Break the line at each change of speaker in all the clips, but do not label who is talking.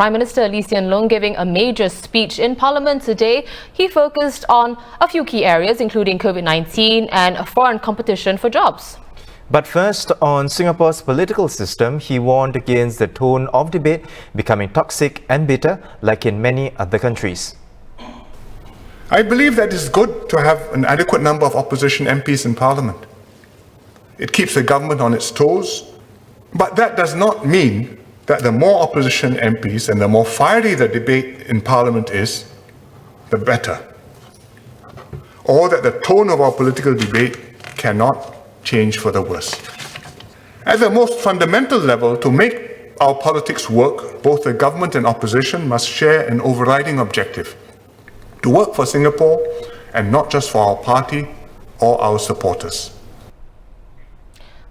Prime Minister Lee Hsien Loong giving a major speech in Parliament today. He focused on a few key areas, including COVID-19 and foreign competition for jobs.
But first, on Singapore's political system, he warned against the tone of debate becoming toxic and bitter, like in many other countries.
I believe that it's good to have an adequate number of opposition MPs in Parliament. It keeps the government on its toes, but that does not mean that the more opposition MPs and the more fiery the debate in Parliament is, the better. Or that the tone of our political debate cannot change for the worse. At the most fundamental level, to make our politics work, both the government and opposition must share an overriding objective: to work for Singapore and not just for our party or our supporters.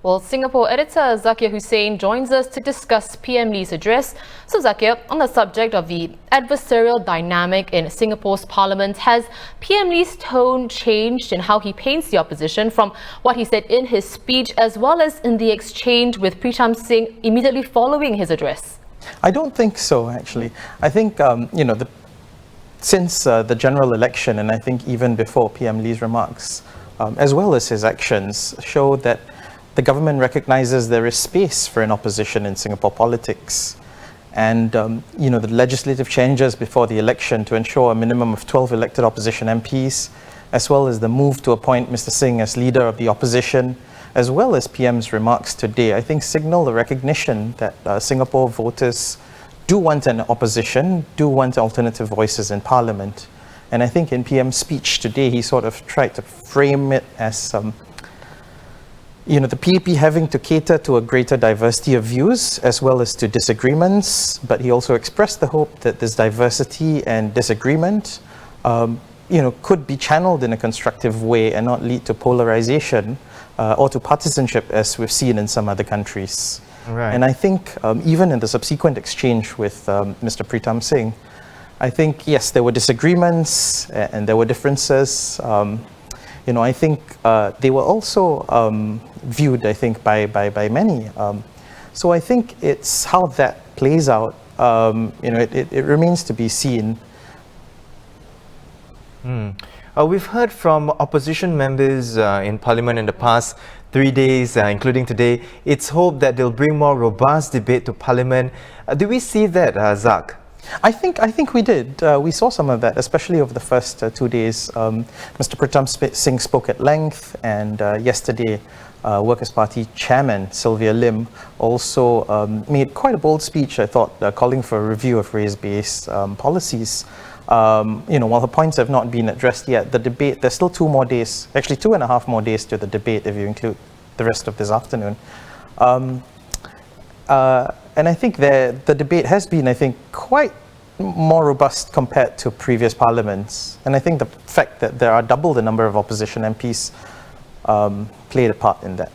Well, Singapore editor Zakir Hussain joins us to discuss PM Lee's address. So Zakir, on the subject of the adversarial dynamic in Singapore's parliament, has PM Lee's tone changed in how he paints the opposition from what he said in his speech as well as in the exchange with Pritam Singh immediately following his address?
I don't think so, actually. I think, since the general election, and I think even before PM Lee's remarks, as well as his actions, show that the government recognizes there is space for an opposition in Singapore politics. And, the legislative changes before the election to ensure a minimum of 12 elected opposition MPs, as well as the move to appoint Mr. Singh as leader of the opposition, as well as PM's remarks today, I think signal the recognition that Singapore voters do want an opposition, do want alternative voices in Parliament. And I think in PM's speech today, he sort of tried to frame it as the PAP having to cater to a greater diversity of views as well as to disagreements, but he also expressed the hope that this diversity and disagreement, could be channeled in a constructive way and not lead to polarization or to partisanship as we've seen in some other countries.
Right.
And I think even in the subsequent exchange with Mr. Pritam Singh, I think, yes, there were disagreements and there were differences. I think they were also viewed, I think, by many. So I think it's how that plays out. It remains to be seen.
We've heard from opposition members in Parliament in the past 3 days, including today. It's hoped that they'll bring more robust debate to Parliament. Do we see that, Zak?
I think we did. We saw some of that, especially over the first 2 days. Mr. Pritam Singh spoke at length, and yesterday, Workers' Party Chairman Sylvia Lim also made quite a bold speech, I thought, calling for a review of race-based policies. While her points have not been addressed yet, the debate, there's still 2 more days, actually 2.5 more days to the debate if you include the rest of this afternoon. And I think the debate has been, quite more robust compared to previous parliaments. And I think the fact that there are double the number of opposition MPs played a part in that.